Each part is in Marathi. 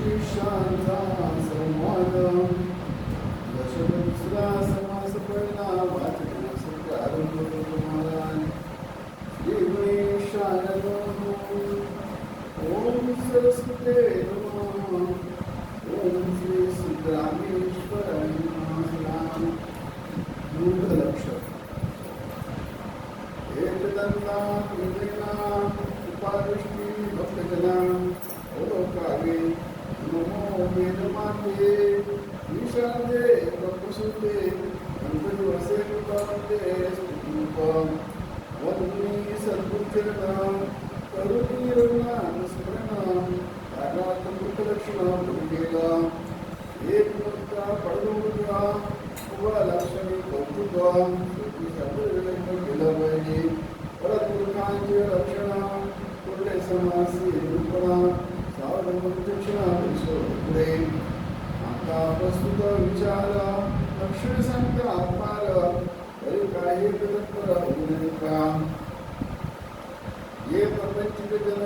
शिष्यांचा संवाद दशपुत्रा समास पहिला वाचनास प्रारंभ तुम्हाला श्री गणेशाय ओम सरस्वते नमः ओम श्री सिद्धरामेश्वराय नमः मूढलक्ष एकदंता विवेना उपादृष्टी भक्तजना ओकागे नमो वेदमाते ईशानदे ब्रह्मसुते गणपती वसे कृपावते स्तुतीरूपम वंदनी सद्गुरुचरणं करुणी रघुनाथ स्मरणं कागात मुखलक्षणं भूमिकेला एक मुक्ता पडदुर्गा उभा लक्षणी कौतुका स्तुती सर्वजण केलं पाहिजे परतपुरुषांचे रक्षण कुठले समासी रूपणा सावधपंचक्षणा पुढे आता प्रस्तुत विचार लक्षण संख्या आत्मार तरी काही तत्पर अभिनयका ये प्रपंचिक जन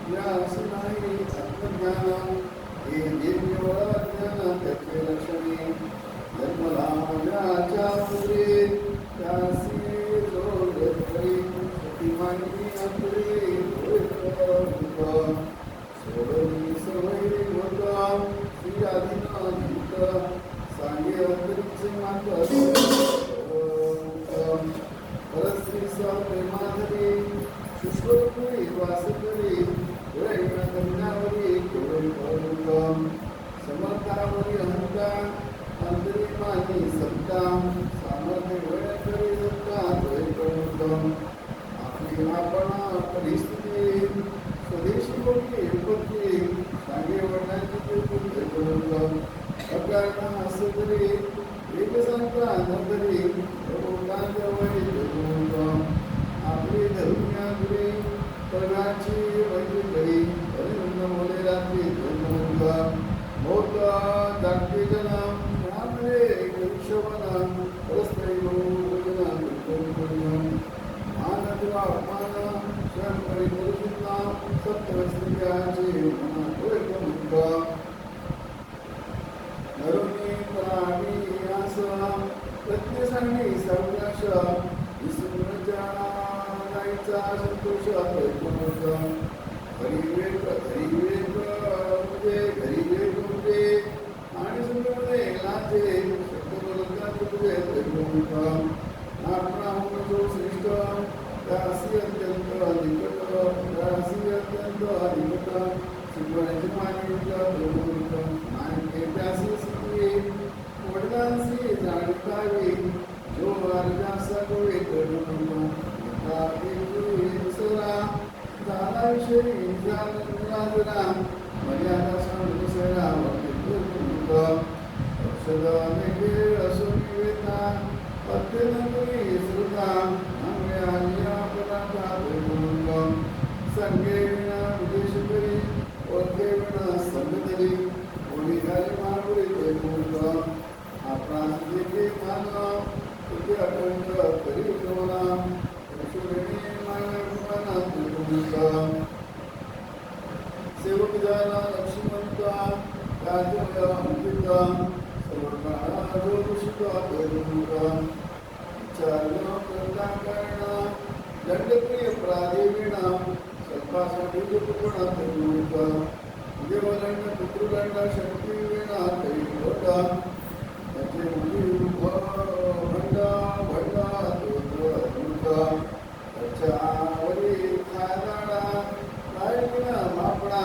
व्यास नाही आत्मज्ञान हे देव ज्ञान त्याचे लक्षणे जन्मला व्याच्या पुरे त्यासी जोडे मानवी अंतरी सोडली सवयी होता श्री आदिनाथ सांगे अंतरीचे मात्र परस्त्री प्रेमाधरी शुष्कपुरी वासकरी कन्यावरी केवळ समर्थावरी अहंकार अंतरी मानी सत्ता सामर्थ्य वयकरी सत्ता द्वैतम आपली आपण परिस्थिती स्वदेशी होती होती सांगे वर्णाची अकारण असं तरी एक सांगता नंतरी आपली धर्मियापुरी परगाची वैद्यकरी हरिवंद मोले रात्री मोठ जागते जना त्यामुळे वृक्षवना परस्त्री मानवा अपमान शंकरी पुरुषिता सत्य स्त्रियाचे मना नरुणी प्राणी आसा प्रत्येकाने सर्वनाश विसृजा नाहीचा संतोष हरिवेग घरी आणि सुंदरने लाजे शब्दबोलकाचे आपण जो श्रेष्ठ दासी अत्यंत निकट शिकवण्याची मान्यता मान्यतासी सिद्धी वडिलांशी जाणतावी जो अर्जासा गोळे करून दुसरा झाला विषयी राजरा मर्यादा सांगसरा अक्षदाने असून वेता अत्यंतरी श्रुता आम्ही पदार्था संगे विना विदेश करी ओके विना संगतरी कोणी झाले मानवरी आपला जे मानव तुझे अखंड करी उठवला सेवक झाला लक्ष्मणता राजया अंकिता सर्व काळा जो ऋषिका करुणा विचारणा करता करणा दंडप्रिय प्रादेवीणा सर्पासाठी दुःखपणा करुणा देवदंड पितृदंड शक्ती विणा तरी होता त्याचे मुली भंडा दुर्गा त्याच्यावरी खादाडा रायविना मापणा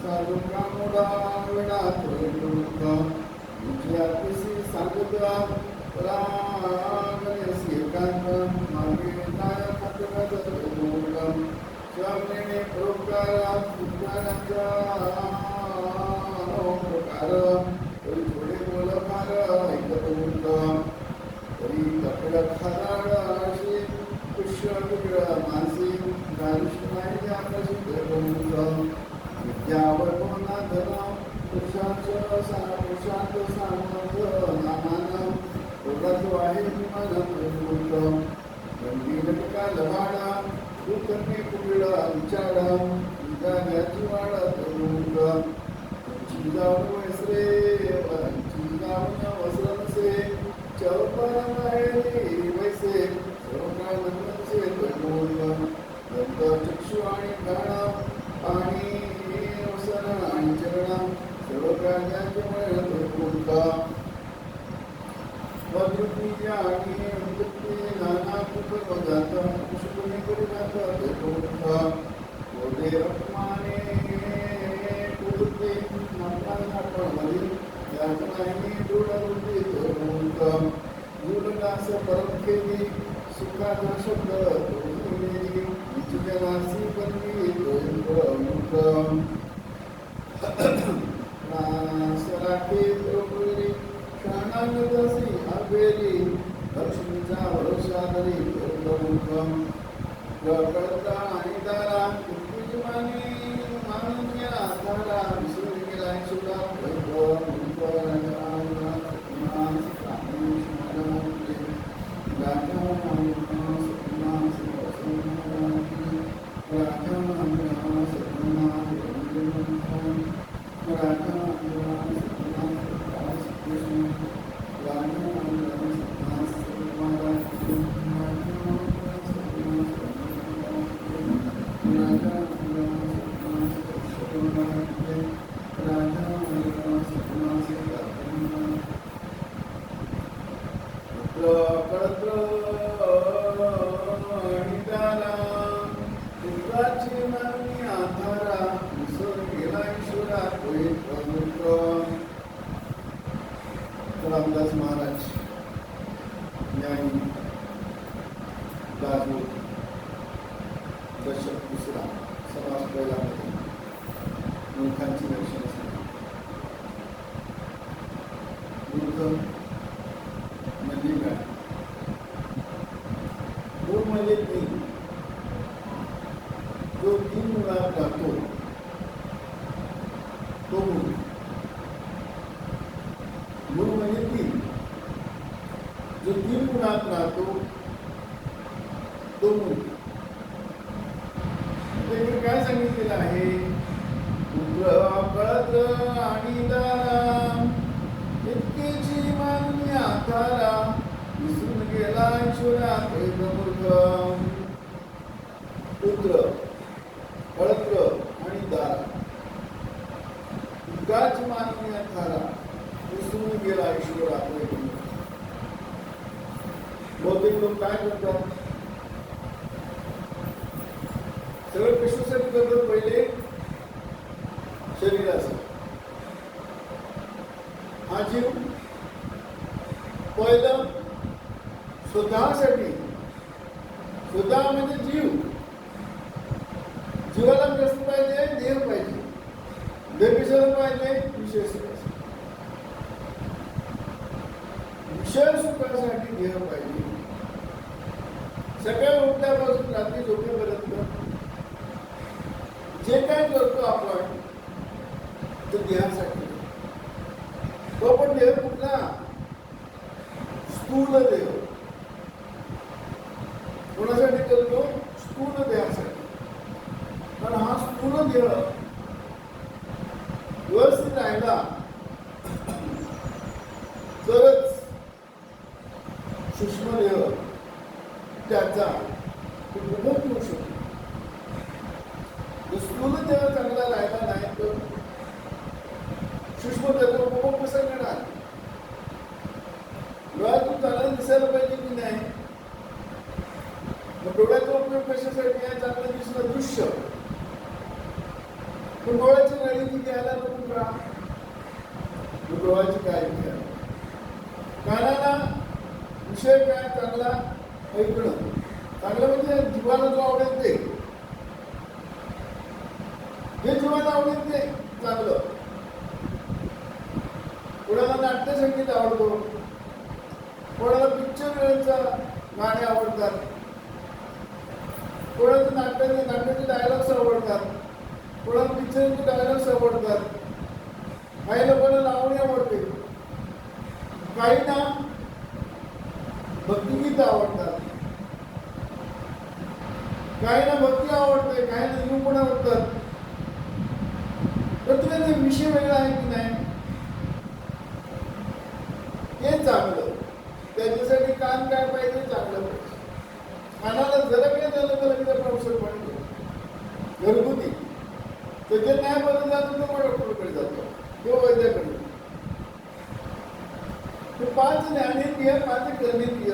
साधुका मोडा विणा दुर्गा तुझी आतिशी सांगता रागणेसी एकांत मागे नायक दुर्गा स्वामीने प्रकारा उपकारांचा प्रकार तरी थोडे बोलणार ऐकत होता तरी कपड्या खाराशी पुष्य मानसी गारुष्य नाही आपल्याशी विद्यावर कोणा धन पुरुषांत सामर्थ नामान ओळख आहे विमान गंभीर का लवाडा दुःखने कुबिडा विचारा विद्याची वाडा तरुण जाऊन वैसरे जाऊन वसर नसे चौपान माहेरी वैसे सर्वकाळ नसे दंत चक्षु आणि घाण आणि वसन आणि चरण सर्व प्राण्यांच्यामुळे भरपूरता वदृती आणि वृत्ती नाना कुटुंबात पुष्पणे करीत भरपूरता ओढे अपमाने कुटुंबे नाटकांमध्ये यातनाही दृढवृत्ती भरपूरता दूरदास परमखेदी सुखाचा शब्द तोडलेली विचुजनासी बनली तोडमुख सराखे द्रौपदी शाणांगदासी आबेली लक्ष्मीचा भरोसा धरी कळता आणि दारा कुटुंबाने माननीया दारा विसरून गेला सुद्धा रामदास महाराज यांनी राजूर दशक दुसरा समाज पहिल्यामध्ये मूर्खांची रक्षण मूर्ख म्हणजे काय मूळ म्हणजे तीन जो तीन मुळात राहतो तो मूळ मूळ म्हणजे तीन जो तीन गुणात राहतो तो मूळ काय सांगितलेलं आहे कळत आणि दारा इतकेची माननी आधारा विसरून गेला ईश्वरात मूर्ख पुत्र कळत आणि दारा इतकाच माननी आधारा विसरून गेला ईश्वरात बहुतेक लोक काय करतात सगळं कशासाठी करतात पहिले शरीरासाठी हा जीव पहिलं स्वतःसाठी स्वतः म्हणजे जीव जीवाला कसं पाहिजे देह पाहिजे देह कशाला पाहिजे विशेष विषय सुखासाठी देह पाहिजे सकाळी उठल्यापासून रात्री झोपेपर्यंत जे काय करतो आपण तो देहासाठी तो पण देह कुठला स्थूल देह कोणासाठी करतो स्थूल देहासाठी पण हा स्थूल देह व्यवस्थित राहिला तरच सूक्ष्म देह त्याचा उपभोग करू शकतो स्थूल देह चांगला राहिला नाही तर सूक्ष्म देहाचा उपभोग कसा करणार डोळ्यातून चांगलं दिसायला पाहिजे की नाही मग डोळ्याचा उपयोग कशासाठी आहे चांगलं दिसणं दृश्य पण डोळ्याची नळी घ्यायला नको का डोळ्याची काळजी घ्या कानाला विषय काय चांगला ऐकणं चांगलं म्हणजे जीवाला जो आवडेल ते जे जीवाला आवडेल ते चांगलं कोणाला नाट्यसंगीत आवडतो कोणाला पिक्चरचा गाणे आवडतात कोणाला नाट्याचे डायलॉग्स आवडतात कोणाला पिक्चरचे डायलॉग्स आवडतात काही लोकांना लावणी आवडते काही ना भक्तिगीत आवडतात काही ना भक्ती आवडते काही ना निरूपण आवडतात प्रत्येकाचा विषय वेगळा आहे की नाही, हे चांगलं. त्याच्यासाठी कान काय पाहिजे, चांगलं पाहिजे. कानाला जरा काही झालं तर लगेच औषध पडतो घरगुती. त्याचे नाही बरं झालं तर मग डॉक्टरकडे जातो किंवा वैद्याकडे. ते 5 ज्ञानेंद्रिय 5 कर्मेंद्रिय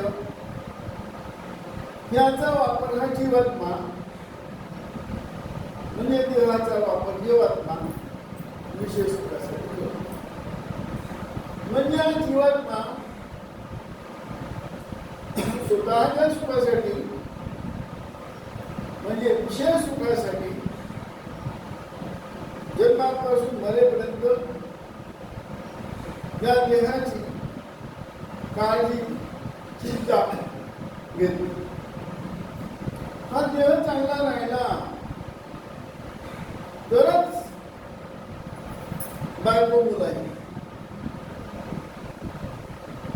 याचा वापर हा जीवात्मा म्हणजे देवाचा वापर जीवात्मा विशेष सुखासाठी. म्हणजे हा जीवात्मा स्वतःच्या सुखासाठी म्हणजे विषय सुखासाठी जन्मापासून मरेपर्यंत या देहाची काळजी चिंता घेतो. हा देह चांगला राहिला तरच बायको मुलं आहे.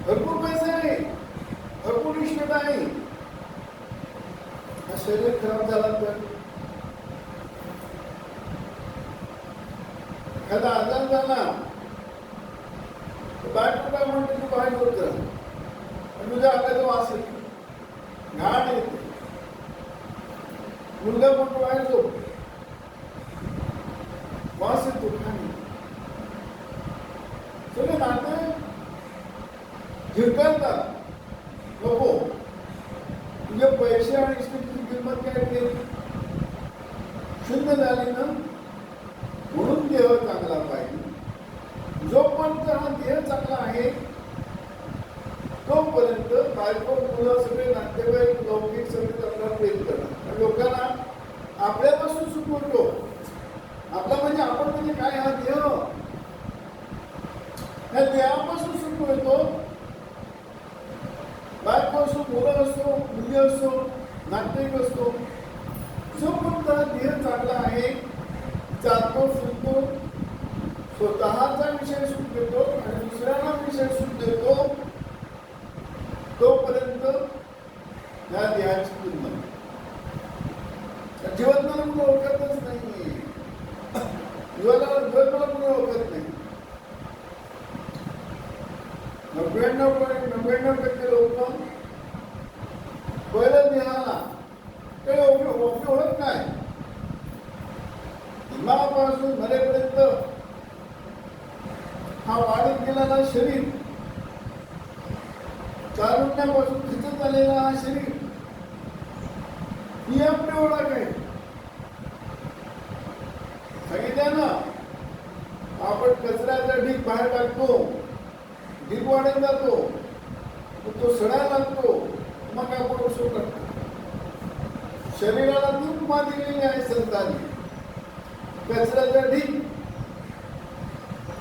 भरपूर पैसे आहे, भरपूर इष्ट आहे, हा शरीर खराब झाला तर, एखादा आजार झाला बायको काय म्हणते, तू बाहेर होत जा आणि तुझ्या अंगाचा वास येतो, घाण येते. मुलगा म्हणतो बाहेर झोप, वास येतो, घाण येतो. सगळे नाते झिरकाळतात. नको, तुझे पैसे आणि इष्टीची किंमत काय केली, शून्य झाली ना. म्हणून देह चांगला पाहिजे. जोपर्यंत हा देह चांगला आहे तोपर्यंत बायको मुलं सगळे नातेवाईक लौकिक सगळे आपल्याला प्रेम करणार. लोकांना आपल्यापासून सुख मिळतो. आपला म्हणजे आपण म्हणजे काय, हा देह, ह्या देहापासून सुख मिळतो. बायको असो, मुलं असो, मुली असो, नातेवाईक असतो, जोपर्यंत हा देह चांगला आहे, चालतो फिरतो, स्वतःचा विषय सुख देतो आणि दुसऱ्यांना विषय सुख देतो, तोपर्यंत या देहाची किंमत. जीवात्म्याला कोणी ओळखतच नाही. जीवात्म्याला कोणी ओळखत नाही. 99% लोक पहिल्या देहाला काही ओळख नाही. जन्मापासून मरेपर्यंत हा वाढत गेलेला शरीर, चालवण्यापासून खचत आलेला हा शरीर, ही आपली ओळख आहे. सांगितलं ना, आपण कचऱ्याचा ढीग बाहेर टाकतो, ढीग वाढत जातो, तो सडायला लागतो, मग आपण उसळ टाकतो. शरीराला ती उपमा दिलेली आहे संतांनी, कचऱ्याचा ढीग.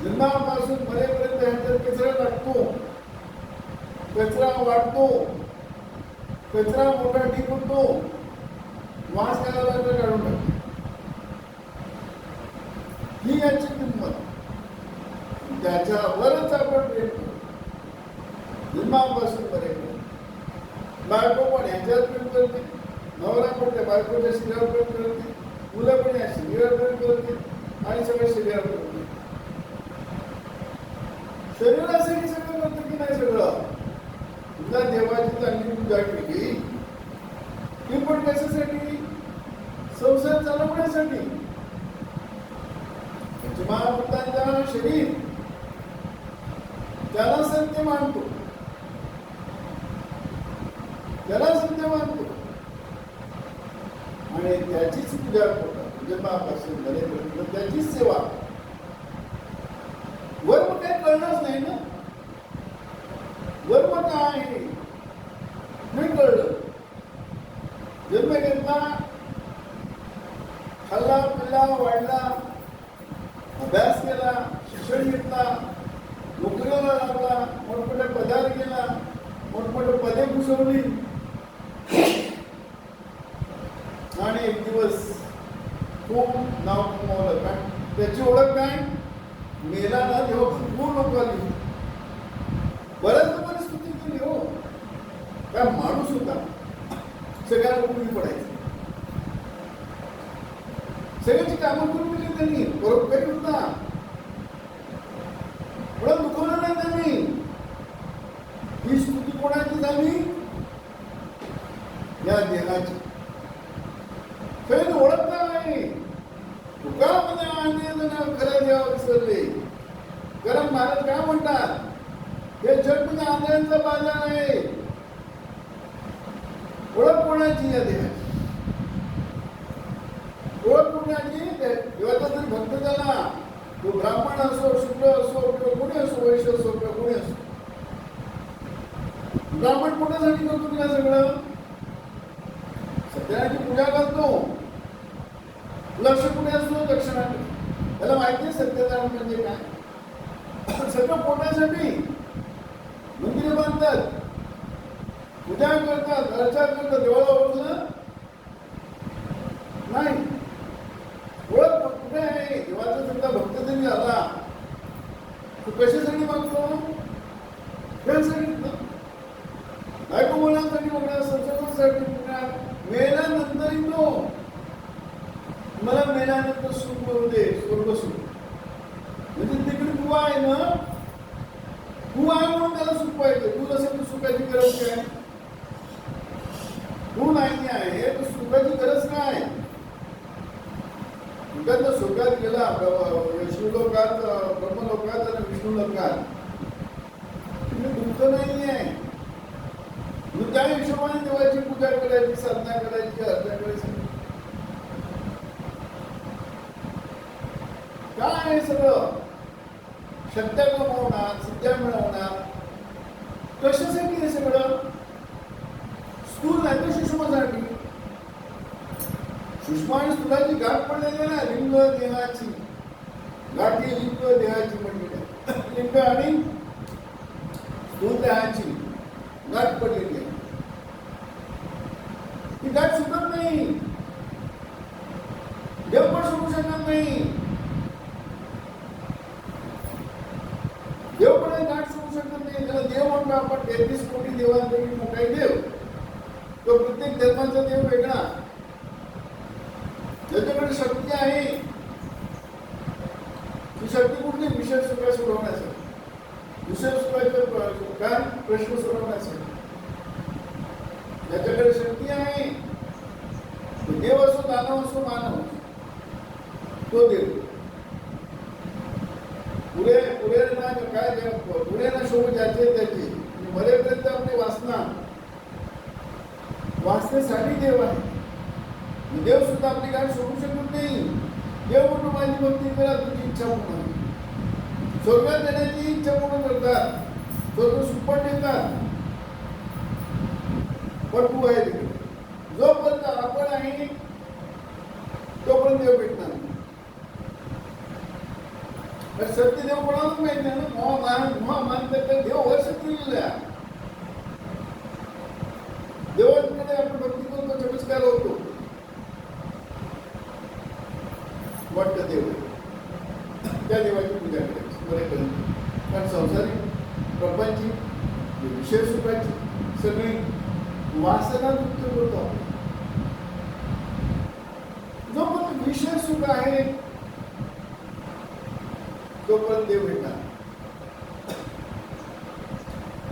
जन्मापासून मरेपर्यंत ह्याच्यात कचरा टाकतो, कचरा वाढतो, कचरा मोठा ढीग होतो, वास करायला काढून टाकतो. ही याची किंमत. त्याच्यावरच आपण प्रेम करतो. जन्मापासून मरेपर्यंत बायको पण ह्याच्यावर प्रेम करते, नवरा पण त्या बायकोच्या शरीरावर प्रेम करते, मुलं पण या शरीरावर प्रेम करते आणि सगळं शरीरावर प्रेम करते. शरीरासाठी सगळं करतं की नाही सगळं. तुझ्या देवाची चांगली पूजा केली, ती पण कशासाठी, संसार चालवण्यासाठी. महाभूतांचा शरीर त्याला सत्य मानतो, त्याला सत्य मानतो आणि त्याचीच पूजा करतात. जन्मापासून मरेपर्यंत त्याचीच सेवा. वर्म काही कळलंच नाही ना, वर्म काय आहे नाही कळलं. जन्म घेतला, खाल्ला पिल्ला वाढला, अभ्यास केला, शिक्षण घेतला, नोकरीला लागला, मोठमोठ्या पदावर गेला, मोठमोठे पदे घुसवली आणि एक दिवस खूप नाव कमवलं. काय त्याची ओळख काय, मेला ना तेव्हा भरपूर लोक आली, बऱ्याच लोकांनी स्तुती केली. हो, काय माणूस होता, सगळ्या लोकांनी पडायचं, सगळ्याची कामं करून केलं त्यांनी, परोपकारी होता, कोणाला दुखवलं नाही त्यांनी. ही स्तुती कोणाची झाली? या देहाची. खरी ओळखता नाही. तुकारामध्ये आणले खऱ्या देवा विसरले. कारण महाराज काय म्हणतात, हे जग म्हणजे आंधळ्यांचा बाजार आहे. ओळख कोणाची? या देहाची. ओळख कोणाची? देवाचा जरी भक्त झाला, तो ब्राह्मण असो, शुद्र असो, किंवा कोणी असो, वैश्य असो, किंवा कोणी असो. ब्राह्मण कोणासाठी करतो तुला सगळं? सत्यनारायणाची पूजा करतो. लक्ष कुठे असतो? दक्षिणाकडे. त्याला माहिती आहे सत्यनारायण म्हणजे काय. सगळं पोटासाठी मंदिरे बांधतात, पूजा करतात, अर्चा करतात. देवाला ओळखलं नाही. ओळख कुठे आहे? देवाचा सुद्धा भक्त जरी झाला, तू कशासाठी मागतो? त्यासाठी बायको मुलांसाठी बघणार, संसारासाठी बघणार. मेल्यानंतरही तो मला मेल्यानंतर सुख मिळू दे, स्वर्ग सुख. म्हणजे तिकडे तू आहे ना, तू आहे म्हणून त्याला सुख पाहिजे. तू नसेल तर सुखाची गरज काय? तू नाही आहे तर सुखाची गरज काय? तुझ्या स्वर्गात गेला, शिवलोकात, ब्रह्मलोकात आणि विष्णू लोकात, तिथे दुःख नाही आहे. मग त्या हिशोबाने देवाची पूजा करायची, साधना करायची, अर्चना करायची. काय आहे सगळं? सत्य कमवणार, सिद्ध्या मिळवणार. कशासाठी हे सगळं? स्थूल नाही तर सुषमासाठी. सुषमा आणि स्थूलाची गाठ पडलेली ना, लिंग देहाची गाठी, लिंग देहाची पडलेली आहे. लिंग आणि स्थूल देहाची गाठ पडलेली आहे. ही गाठ सुटत नाही. देव पण सुटू शकत नाही. देव पण गाठ सुटू शकत नाही. त्याला देव म्हणतो आपण. 33 कोटी देवांपैकी मोठा देव. तो प्रत्येक धर्माचा देव वेगळा. ज्याच्याकडे शक्ती आहे, ती शक्ती कुठली? विषय सुख सोडवण्यासाठी, विषय सुखाचा प्रश्न सोडवण्यासाठी. ज्याच्याकडे शक्ती आहे, देव असो, दानव असो, मानव, तो देव. पुढे पुढे ना काय, पुढे ना शोभ ज्याचे त्याचे. मरेपर्यंत आपली वाचण्यासाठी देव आहे. देव सुद्धा आपली गाठ सोडू शकत नाही. देव म्हणून माझी भक्ती करा, तुझी इच्छा पूर्ण. स्वर्गात देण्याची इच्छा पूर्ण करतात, स्वर्ग सुपट देतात. पण तू आहे तिकडे. जोपर्यंत आपण आहे तोपर्यंत देव भेटणार नाही. सत्य देव कोणालाच माहित नाही ना. मानतात तर देव वर्ष दिलेला. देवाकडे आपण भक्ती करतो, चमत्कार होतो, वाटतं देव. त्या देवाची पूजा करायची बरेपर्यंत. कारण संसारिक प्रपंची, विषय सुखाची सगळी वासना मुक्त होतो. जोपर्यंत विषय सुख आहे तोपर्यंत देव भेटणार.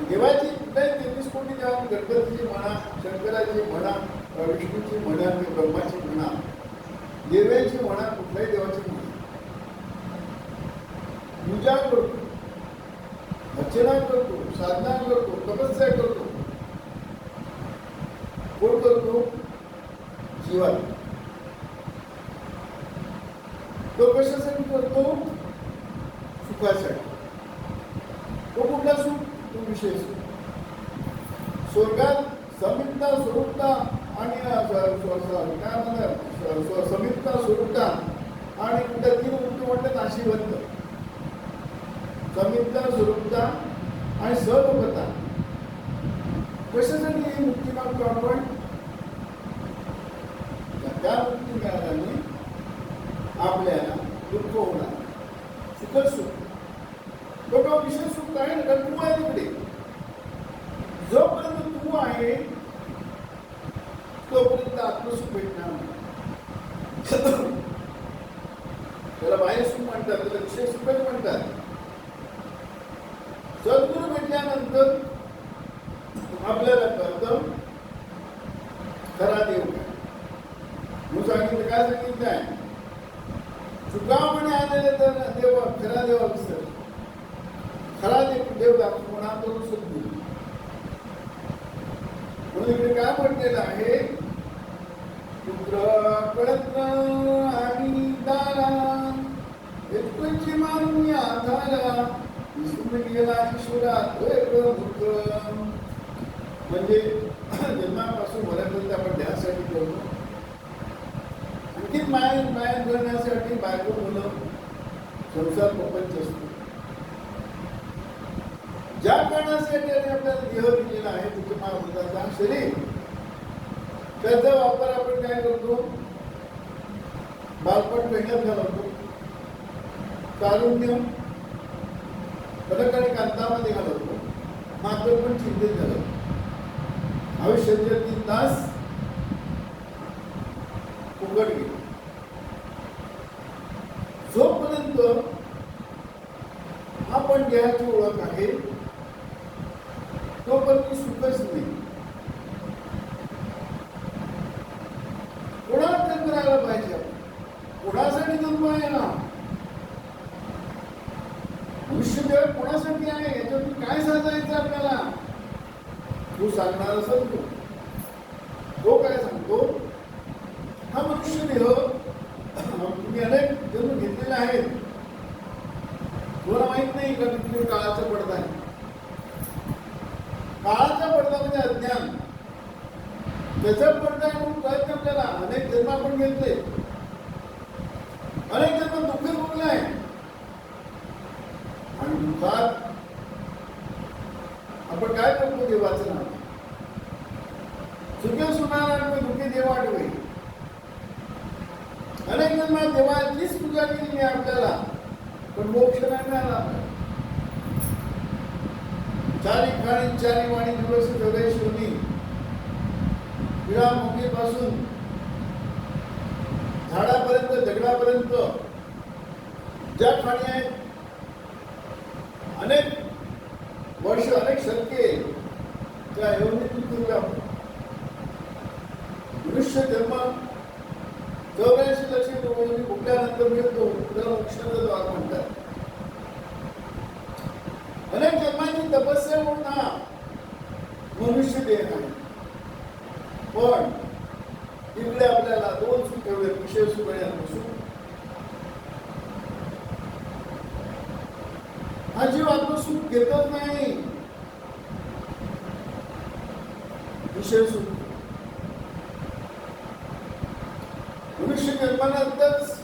देवाची कुठल्याही 33 कोटी देवा, गणपतीची म्हणा, शंकराची म्हणा, विष्णूची म्हणा, ब्रह्माची म्हणा, देवाची म्हणा, कुठल्याही देवाची म्हणा, पूजा करतो, अर्चना करतो, साधना करतो, तपस्या करतो. कोण करतो? जीवन. तो कशासाठी करतो? सुखासाठी. तो कुठला सुख? तो विषय सुख. स्वर्गात समिप्ता, स्वरूपता आणि काय म्हणतात, समिप्ता, स्वरूपता आणि कुठल्या 3 मुक्ती म्हणतात नाशिवंत. समिप्ता, स्वरूपता आणि सर्वता. कशासाठी ही मुक्ती मागतो आपण? त्या मुक्ती मिळाल्याने आपल्याला दुःख होणार, सुख सुख. तो विषय सुख आहे ना, कारण तू आहे तिकडे. जोपर्यंत तू आहे तोपर्यंत आत्मसुख भेटणार नाही. बाह्य सुख म्हणतात, त्याला विषय सुखच म्हणतात. सद्गुरू भेटल्यानंतर आपल्याला कळतं खरा देव काय. म्हणून सांगितलं, काय सांगितलं आहे, चुकावणे आलेले तर देव खरा देवा विसर, खरा देव दाखवून म्हणा करून सद्गुरू. म्हणून इकडे काय म्हटलेलं आहे, पुत्र कळत आणि दारा एकची मारून आधारा विसरून गेला ईश्वरा म्हणजे जन्मापासून मरेपर्यंत आपण ध्यासाठी करतो. आणखी माया करण्यासाठी बायको मुलं संसार प्रपंच असतो. ज्या कारणासाठी आपल्याला देह दिलेला आहे तिथे महाभूताचा शरीर, त्याचा वापर आपण काय करतो, बालपण मेहनत घालवतो, तारुण्य पदक आणि कांतामध्ये घालवतो, मात्र पण चिंतेत घालवतो. आयुष्याचे 3 तास फुकट गेले. जोपर्यंत आपण देहाची ओळख आहे तोपर्यंत सुखच नाही. कोणाला जन्म करायला पाहिजे, कोणासाठी जन्म आहे ना, मनुष्यदेह कोणासाठी आहे, याच्यातून काय साधायचं आपल्याला, तू सांगणार असेल तो काय सांगतो, हा मनुष्यदेह तुम्ही अनेक जन्म घेतलेले आहेत, तुला माहित नाही का तुम्ही काळाचा पडदा आहे. काळाचा पडदा म्हणजे अज्ञान, त्याचा पडदा आहे म्हणून कळत नाही आपल्याला. अनेक जन्म आपण घेतले, अनेक जन्म दुःख भोगले आहे, आणि दुःखात आपण काय करतो, देवाचं नाव सुखे सुनार दुःखे देव आठवे. अनेक जन्मात देवाचीच पूजा केली आहे आपल्याला, पण मोक्ष नाही मिळाला. 4 खाणी 4 वाणी दिवस जगै शोनी, विळामुखीपासून झाडापर्यंत दगडापर्यंत ज्या खाणी आहेत, अनेक वर्ष अनेक शतके त्या योनीतून मनुष्य जन्म 84 लक्ष योनी भोगल्यानंतर मिळतो, त्याला मोक्षाचा द्वार म्हणतात. अनेक जन्मांची तपस्या म्हणून हा मनुष्य देह आहे. पण इकडे आपल्याला 2 सुख ठेवले, विषय सुख आणि आत्मसुख. हा जीव आत्मसुख घेतच नाही, विषय सुख. मनुष्य जन्मानंतरच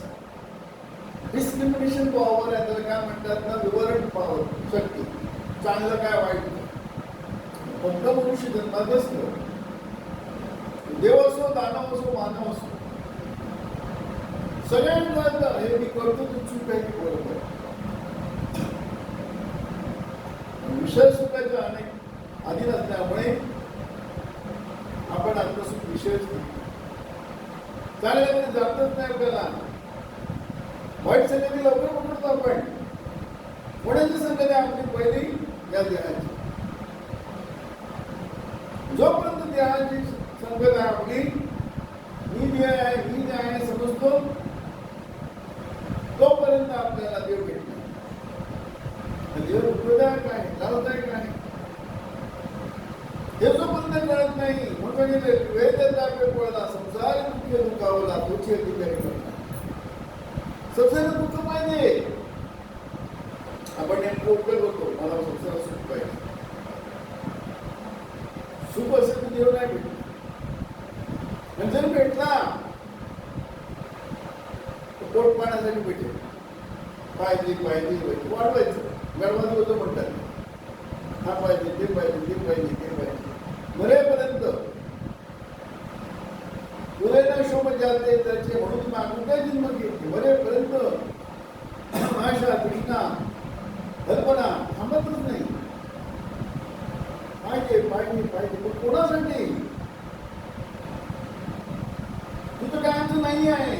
डिस्क्रिमिनेशन पॉवर आहे, त्याला काय म्हणतात ना, विवरण पॉवर, शक्ती, चांगलं काय वाईट. फक्त मनुष्य जन्मात असतो, देव असो, दानव असो, मानव असो, सगळ्यांना हे मी करतो तू चूक आहे की बरोबर. विषय सुखाच्या अनेक अधीन असल्यामुळे आपण आत्मसुख विषयच नाही, चांगल्यामध्ये जातच नाही आपल्याला. वाईट संगती लवकर पकडतो आपण. कोणाची संगती आपली पहिली या देहाची. जोपर्यंत देहाची संगत आहे आपली, मी जे आहे मी जे आहे समजतो, तोपर्यंत आपल्याला देव भेटतो. देव उपयोगदायक आहे, लाभदायक आहे, हे जोपर्यंत कळत नाही. म्हणून वेदाचा पडला संसार दुःख दुखावला तुझी अधिकारी करता. संसारात दुःख पाहिजे, आपण नेमकं उपयोग होतो, मला संसारात सुख पाहिजे. सुख असेल तर देव नाही भेटत. जर भेटला पोट पाण्यासाठी भेटेल, पाहिजे पाहिजे पाहिजे वाढवायचं, गडवाचं होतं म्हणतात. हा पाहिजे, ते पाहिजे, ते पाहिजे, ते पाहिजे, मरेपर्यंत तुला ना शोभ जाते त्याचे म्हणून मागून काय जन्म घेतली. मरेपर्यंत आशा तृष्णा कल्पना थांबतच नाही. पाहिजे पाहिजे पाहिजे, पण कोणासाठी? तुझं काय आमचं नाही आहे.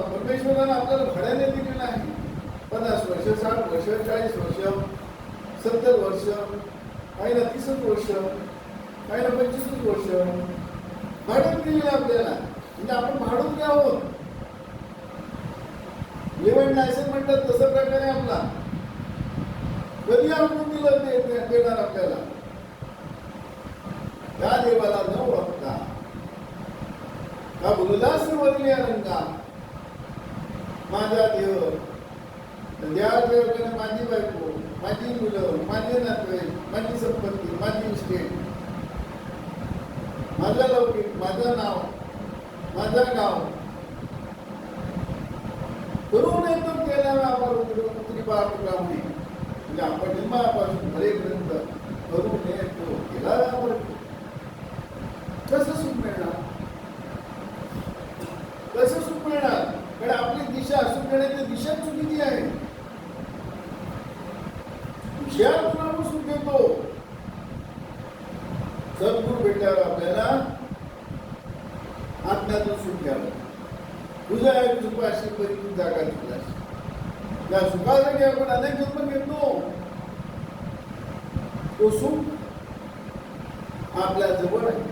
परमेश्वरानं आपल्याला भाड्याने दिलेलं आहे. 50 वर्ष, 60 वर्ष, 40 वर्ष, 70 वर्ष, काही ना 30 वर्ष, काही ना 25 वर्ष भाड्याने दिलेलं आपल्याला. म्हणजे आपण भाडून घ्या आहोत. लिव्हिंग लायसन म्हणतात तसं प्रकारे आपला कधी आपण दिलं ते देणार आपल्याला. त्या देवाला न ओळखता का बोललास वरल्या रंगा माझा देव, देवाकडे माझी बायको, माझी मुलं, माझे नातेवाईक, माझी संपत्ती, माझी इस्टेट, माझा लौकिक, माझं नाव, माझा गाव करून येतो केला आपण पुत्री बाळाप्रमाणे. म्हणजे आपण जन्मापासून मरेपर्यंत करून येतो केला आपण कसं सुख मिळणार? कसं सुख मिळणार? कारण आपली दिशा सुख मिळण्याची दिशा चुकीची आहे. विषयातून आपण सुख घेतो. सद्गुरू भेटल्यावर आपल्याला आत्म्यातून सुख घ्यावं. तुझ्या सुखाशी परी तू जागा चुकलास. या सुखासाठी आपण अनेक जन्म घेतो. तो सुख आपल्या जवळ आहे,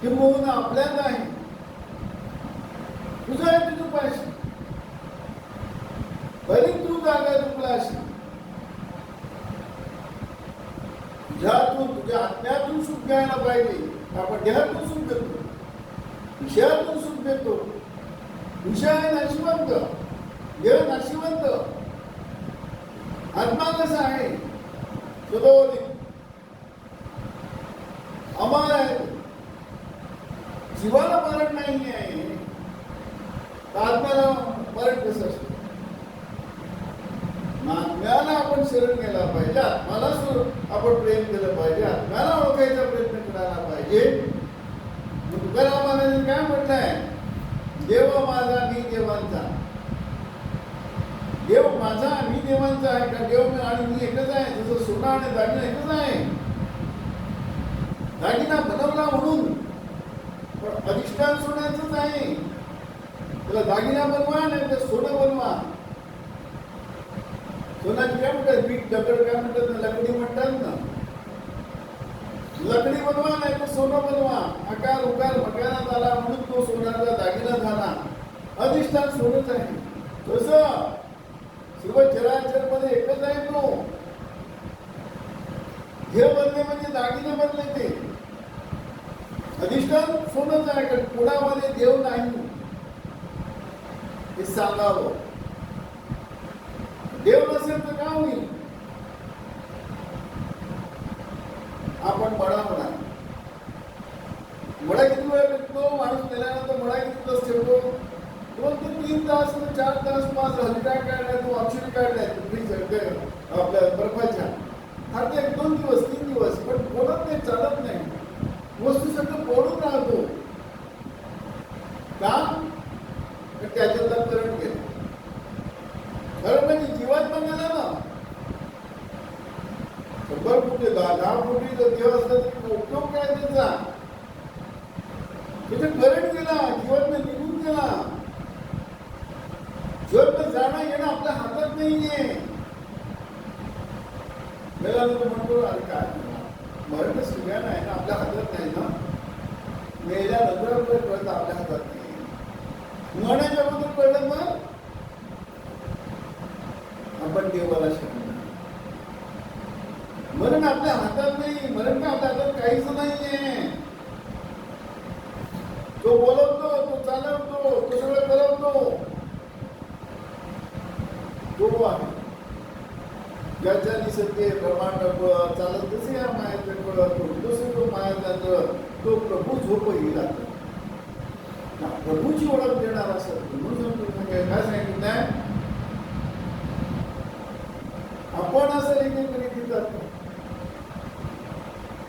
किंबहुना आपल्यात आहे. तुझं आहे तुझं पाशी बरी तू जागा चुकलाशी. तुझ्यातून तुझ्या आत्म्यातून सुख घ्यायला पाहिजे. आपण देहातून सुख घेतो, विषयातून सुख घेतो. विषय आहे नाशिवंत, देह नाशिवंत. आत्मा कसा आहे? सदोदित अमर आहे. जीवाला मरण नाही आहे, आत्म्याला मरण कसं असतं? आत्म्याला आपण शरण गेला पाहिजे, आत्म्याला आपण प्रेम केलं पाहिजे, आत्म्याला ओळखायचा प्रयत्न करायला पाहिजे. तुकाराम महाराजांनी काय म्हटलंय? देव माझा मी देवांचा. देव माझा मी देवांचा आहे का? देव आणि मी एकच आहे. जसं सोना आणि दागिना एकच आहे. दागिना बनवला म्हणून पण अधिष्ठान सोन्याचंच आहे. त्याला दागिना बनवा नाही तर सोनं बनवा. सोनाची काय म्हणतात? बीट दगड काय म्हणतात? लकडी म्हणतात ना. लकडी बनवा नाही तर सोनं बनवा. आकार उकार मकानात आला म्हणून तो सोन्याचा दागिना झाला. अधिष्ठान सोनच आहे. तसं सर्व चराचर मध्ये एकच आहे तो. हे बनले म्हणजे दागिने बनले ते. अधिष्ठान सोनच आहे. कारण कोणामध्ये देव नाही हे सांगावं. देव नसेल तर काय होईल? आपण मडा म्हणा. मडा किती वेळ टिकतो? माणूस मेल्यानंतर मडा किती तास ठेवतो? 2 ते 3 तास, 4 तास, 5 हलका काढलाय तो, अक्षरी काढलाय आपल्या बर्फाच्या. आता 1-2 दिवस, 3 दिवस पण बोलत नाही, चालत नाही. वस्तू सगळं पडून राहतो. का? त्याच्यातला करंट गेला. खरं म्हणजे जीवात्मा गेला ना. 100 कोटी 10 कोटी जर देव असला तरी उपयोग काय त्याचा? त्याचा करंट गेला, जीवात्मा निघून गेला. जीवात्मा जाणं येणं आपल्या हातात नाहीये. मेल्यानंतर म्हणतो अरे काय मरण सगळ्या नाही ना, आपल्या हातात नाही ना. मेल्यानंतर कळतं आपल्या हातात नाही. मरणाच्या बद्दल कळलं मग आपण देवाला शरण. मरण आपल्या हातात नाही. मरण का आपल्या हातात काहीच नाहीये. तो बोलवतो, तो चालवतो, तो सगळं करवतो. तो आहे ज्याच्यानी सत्य ब्रह्मांड चालत तसे या मायाचं कळत. तो मायाचा तो प्रभू झोपही राहतो. प्रभूची ओळख देणार असं म्हणून काय सांगितलं? आपण असं देखील कधी करतो.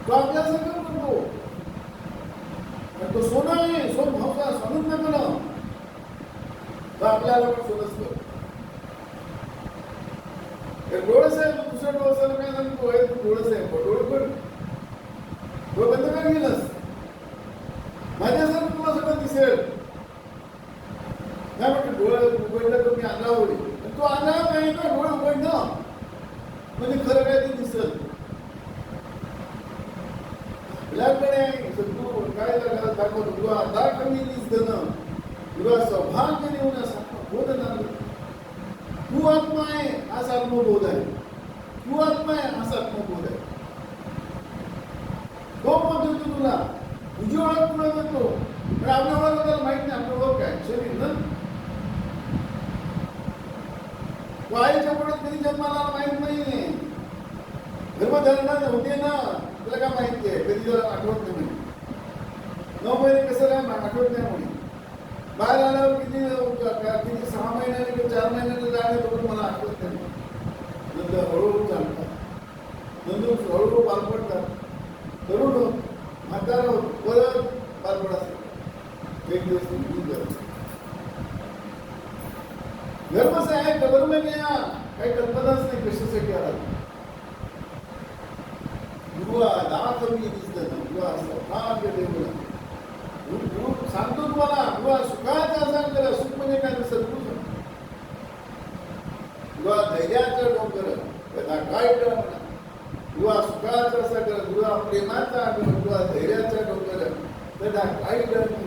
तो आपल्या सगळं करतो. तो सोना आहे, सोन भावचा सोनच नाही म्हणा. तो आपल्याला पण सोनच करतो. डोळस आहे, दुसऱ्या डोळसाला काय सांगतो? तू डोळस आहे, डोळे पण डोळे बंद काय केलंस? माझ्यासारखं तुला सगळं दिसेल. नाही म्हटलं डोळे उघडलं तर मी अंगावर येईल. तो अंगावर नाही ना डोळे उघडणं म्हणजे खरं काय ते दिसत. आपल्याकडे सद्गुरू काय दाखवतो तुला दाखवली दिसतं तुला सौभाग्य देऊन असा बोध नाही. तू आत्मा आहे असा आत्मबोध आहे. तू आत्मा आहे असा आत्मबोध आहे. तो म्हणतो तुला तुझी ओळख तुला देतो. पण आपल्या ओळख आपल्याला माहित नाही. आपलं ओळख काय शरीर ना. वाईच्या पुढे कधी जन्माला माहित नाहीये. गर्भधारणा होते ना तुला काय माहिती आहे. कधी जरा आठवत नाही. 9 महिने कसं काय आठवत नाही म्हणे. बाहेर आल्यावर किती 6 महिन्याने किंवा 4 महिन्याने जाणे तो मला आठवत नाही. नंतर हळूहळू चालतात. नंतर हळूहळू पार पडतात. तरुण होत म्हातारा होत परत पार पडायचं. एक दिवस निघून जायचं. गर्भच आहे कबर में गया काही कल्पनाच नाही कशासाठी आला. गुरुवा दाखवली दिसतं गुरुवा सौभाग्य देऊन गुरु सांगतो तुम्हाला. गुरुवा सुखाचा सांग करा. सुख म्हणजे काय सद्गुरू. गुरुवा धैर्याचा डोंगर त्याला काय म्हणा. गुरुवा सुखाचा असा करा. गुरुवा प्रेमाचा गुरुवा धैर्याचा डोंगर त्याला काय नाही.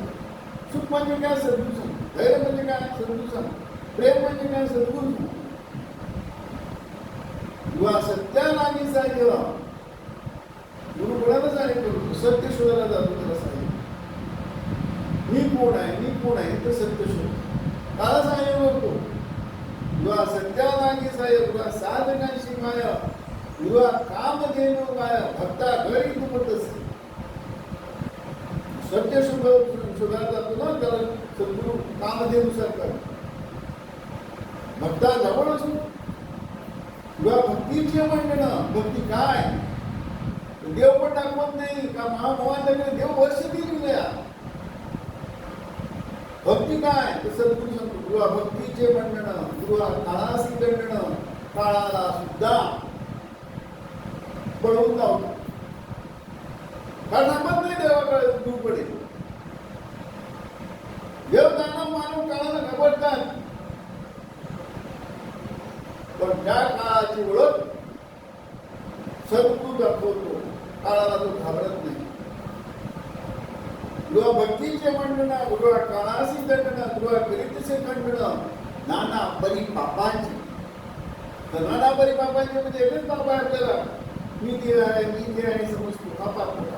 सुख म्हणजे काय सद्गुरू सांग. धैर्य म्हणजे काय सद्गुरू सांग. प्रेम म्हणजे काय सद्गुरू सांग. गुरुवा सत्यानागीचा जेव्हा गुरु कोणाला सांगितलं सत्य शोधायला जातो त्याला सांगितलं मी कोण आहे तर सत्य शोध. काला सांगितलं तो तुला सत्यानागीचा तुला साधकांशी माया तुला कामधेनु माया भक्ता घरी तुमतस. सत्य शोधायला जातो ना त्याला सद्गुरू कामधेनुसार कर. भक्ता जवळ असो तुला भक्तीची म्हणणं. भक्ती काय देव पण दाखवत नाही का महाभवांच्याकडे देव वर्ष दिल्या. भक्ती काय तर सद्गुरू सांगतो तुला भक्तीचे म्हणणं. तुला काळासी दंडणं. काळाला सुद्धा पळवून लावतो. का थांबत नाही देवाकडे दूरकडे. देव त्यांना मानव काळाला घबरतात. पण त्या काळाची ओळख सद्गुरू दाखवतो. काळाला तो घाबरत नाही. तुला भक्तीचे म्हणणं तुला काळाशी दंडणं तुला करीतसे खंडणं नाना परी पापांचे. तर नाना परी पापांचे म्हणजे एकच पाप आहे आपल्याला. मी ते आहे समजतो हा पाप मोठा.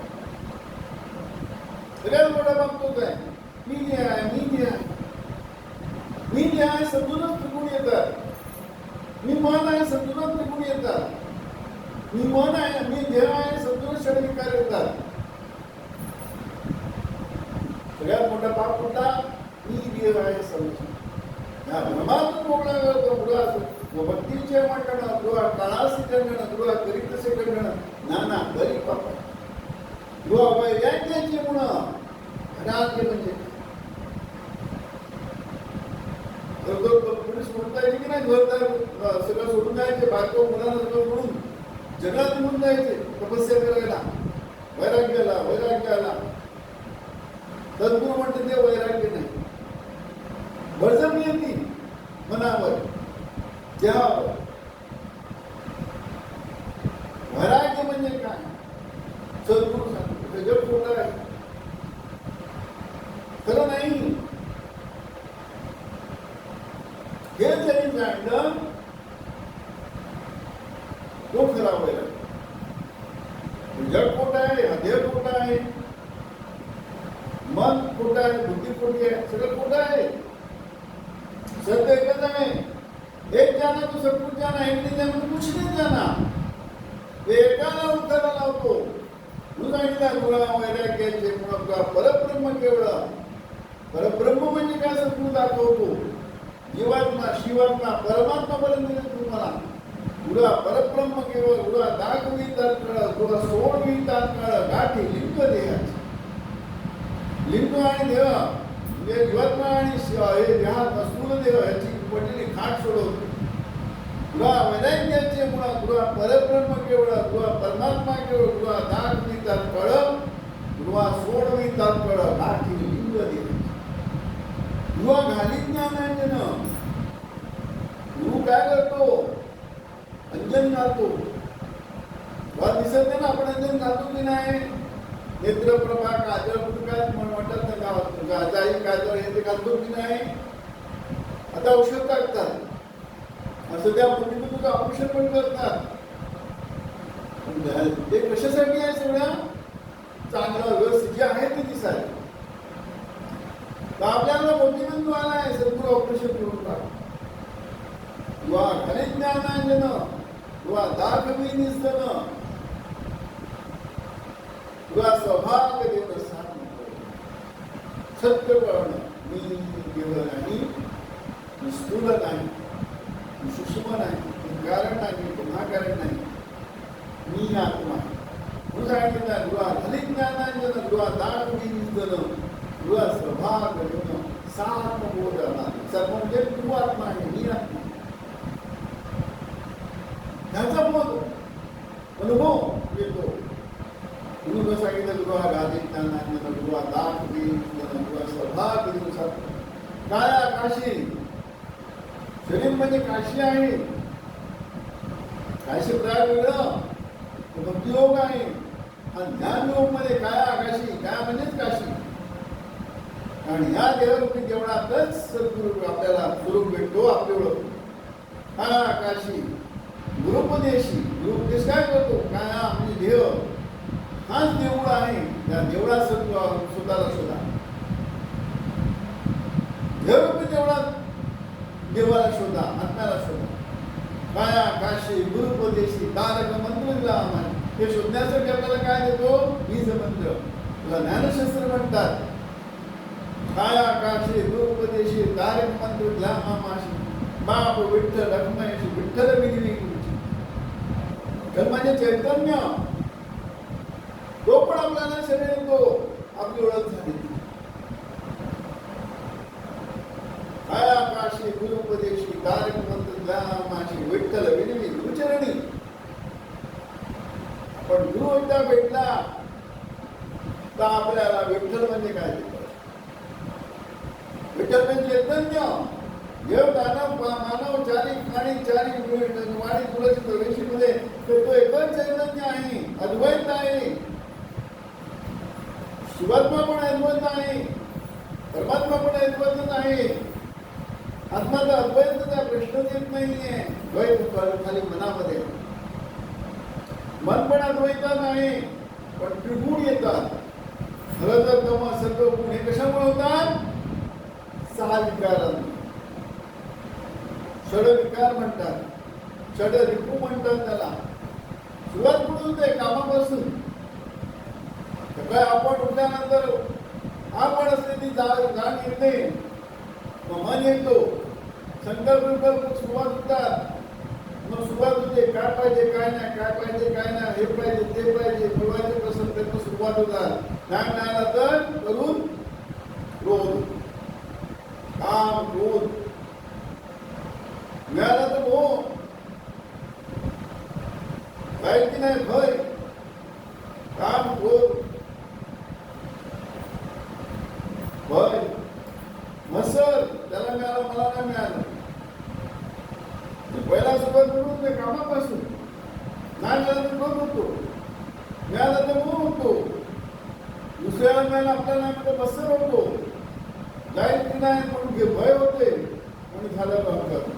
सगळ्यात मोठा पाप तो काय मी जे आहे समजूनच त्रिगुण येतात. मी मन आहे समजूनच त्रिगुण येतात. मी मन आहे मी देह आहे समजूनच षडविकार येतात. सगळ्यात मोठा पाप कुठला मी देह आहे समजून. या भ्रमातून मोकळा करतो. भक्तीचे म्हणणं तुला काळाशी खंडणं तुला करीतसे खंडणं नाना बरी पाप. तुला वैराग्याची म्हणणं वैराग्य म्हणजे पुढे सोडता येईल की नाही. घरदार सगळं सोडून जायचे. बायको मुलांना सगळं म्हणून जगात निघून जायचे तपस्या करायला. वैराग्याला सद्गुरू म्हणते ते वैराग्य नाही. बळजबरी येते मनावर देहावर. वैराग्य म्हणजे काय सद्गुरू सांगतो. हे जग खोटं आहे खरं नाही. हे जरी जाणलं तो खरा वैराग्य. जग खोटं आहे हा देह खोटा आहे. मन खोटं आहे बुद्धी खोटी आहे. सगळं खोटं आहे. सत्य एकच आहे. एक जाना तो सब कुछ जाना. एक नहीं जाना तो कुछ नहीं जाना. एकाला उत्तराला लावतो. तू सांगितलं तुला वैराग्याचे तुला परब्रह्म केवळ. परब्रह्म म्हणजे काय सद्गुरू दाखवतो. जीवात्मा शिवात्मा परमात्मापर्यंत तुम्हाला तुला परब्रह्म केवळ तुला दाखवी तात्काळ तुला सोडवी तात्काळ गाठी लिंग देहाची. लिंग आणि देह म्हणजे जीवात्मा आणि हे देहात स्थूल देह ह्याची पडलेली खाट सोडवतो. तुला वैराग्याचे मुळा तुला परब्रह्म केवळ तुला परमात्मा केवळ तुला दाखवी तात्काळ तुला सोडवी तात्काळ गाठी लिंग देहाची. युवा घालीत ज्ञानांजन. गुरु काय करतो? अंजन घालतो. मला दिसत नाही ना आपण अंजन घालतो की नाही? नेत्रप्रभा काजळ काय म्हणतात ना गावात, गाजाई काजळ हे ते घालतो की नाही? आता औषध टाकतात, असं त्या मुलीने तुझं ऑपरेशन पण करतात. ते कशासाठी आहे? सगळ्या चांगला व्यवस्थित जे आहे ते दिसायला. तर आपल्याला मोठी बंधू आला आहे, सगळं ऑपरेशन करून टाक. किंवा घरी ज्ञानांजन किंवा दाखवी निस्तन किंवा स्वभाग देव साथ सत्य कळणं. मी केवळ नाही, मी स्थूल नाही, मी सूक्ष्म नाही, कारण नाही, पुन्हा कारण नाही, मी आत्मा. सांगितलं गृहा धनिक ज्ञानांजन गृहा दाखवी निस्तन गृहा स्वभाग देव साथ बोधना. सर्व म्हणजे तू आत्मा आहे, मी आत्मा. ह्याचा बोध अनुभव येतो. म्हणून सांगितलं गृहा गाधिक ज्ञानांजन गृहा दाखवी निस्तन गृहा स्वभाग देव. काय आकाशी शरीर म्हणजे काशी आहे. काशी प्राय वेगळं भक्तियोग आहे. आणि ज्ञानयोग मध्ये काय आकाशी, काय म्हणजेच काशी. आणि या देहरूपी जेवढातच सद्गुरू आपल्याला स्वरूप भेटतो. आपले ओळख काय आकाशी गुरुपदेशी. गुरुपदेश काय करतो? काय म्हणजे देह हाच देऊळ आहे. त्या देवळात स्वतःला शोधा. देहरूपी देवळात देवाला शोधा, आत्म्याला शोधा. काय आकाशी गुरुपदेशी तारक मंत्र दिला आम्हाला. हे शोधण्यासाठी आपल्याला काय देतो? बीज मंत्र. तुला ज्ञानशास्त्र म्हणतात. काय आकाशी गुरुपदेशी तारक मंत्र दिला मामाशी बाप विठ्ठल रखमायशी विठ्ठल विधी. म्हणजे चैतन्य तो पण आपल्याला शरीर येतो. आपली ओळख झाली. काय आकाशी गुरुपदेशी तारक मंत्र दिला मामाशी विठ्ठल विधी गुरुचरणी. पण गुरु एकदा भेटला तर आपल्याला विठ्ठल म्हणजे काय ते कळतं. विठ्ठल म्हणजे चैतन्य. देव दानव मानव चारी खाणी चारी वाणी तुळशी प्रवेशीमध्ये तो एकच चैतन्य आहे. अद्वैत आहे. शिवात्मा पण अद्वैत आहे. परमात्मा पण अद्वैतच आहे. आत्माचा अद्वैताचा प्रश्नच येत नाहीये. द्वैत खाली मनामध्ये मन पण अद्वैतात आहे. पण त्रिगुण येतात. रज तम सत्व गुण हे कशामुळे होतात? 6 विकारांनी. षड विकार म्हणतात. षड रिपू म्हणतात त्याला. सुरुवात कुठून होते? कामापासून. काय आपण उठल्यानंतर आपण असलेली जाण येते. मन येतो. संकल्प सुरुवात होतात. मग सुरुवात होते. काय पाहिजे काय नाही, काय पाहिजे काय नाही, हे पाहिजे ते पाहिजे, मिळवायचे प्रसंग त्यातून सुरुवात होतात. ज्ञान मिळाला तर करून क्रोध काम क्रोध मिळाला तर मोह काय की नाही भय काम क्रोध भय मत्सर. त्याला मिळालं मला नाही मिळालं. पहिला सुरुवात करून ते कामापासून. नाही मिळालं तर क्रोध होतो. मिळालं तर मोह होतो. दुसऱ्याला मिळालं आपल्याला नाही मत्सर होतो. जाईल की नाही म्हणून भय होते. म्हणून झालं अहंकार.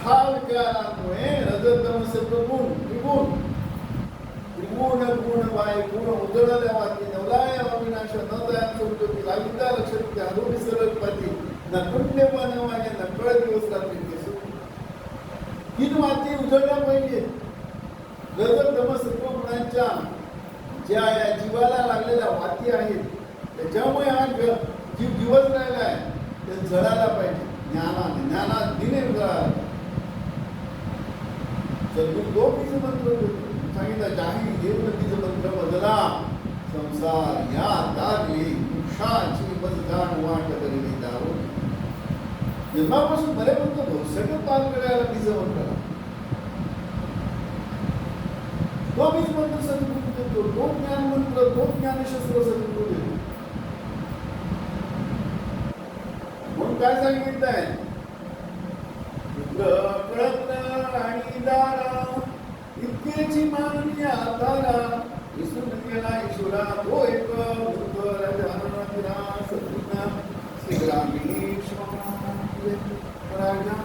6 विकारांमुळे रजतम सत्वगुण त्रिगुण त्रिगुण गुण बाय गुण उजळल्या वाटी नवलाय अविनाश न दयान सोडतो लागिता लक्षात हरून सरळ पाती न पुण्य बनवाने न कळ दिवस रात्री केसू. 3 वाती उजळल्या पाहिजे. रजतम सत्वगुणांच्या ज्या या जीवाला लागलेल्या वाती आहेत त्याच्यामुळे हा जीव दिवस राहिला आहे. ते जळायला पाहिजे. ज्ञानाने ज्ञानात दिने तो बीज मंत्र सांगितलं. जाही देव बीज मंत्र बदला संसार या तारली वृक्षाची बदजाण वाट करेली दारू. जन्मापासून मरेपर्यंत सगळं पाल करायला बीज मंत्राला. तो बीज मंत्र सद्गुरू देतो. तो ज्ञान मंत्र तो ज्ञानशास्त्र सद्गुरू देतो. काय सांगितलंय? कळत आणि दारा इतकेची मागणी आधारा विसरून गेला ईश्वरा तो एक बुद्ध राजा सद्गुणा श्रीरामेश्वर राजा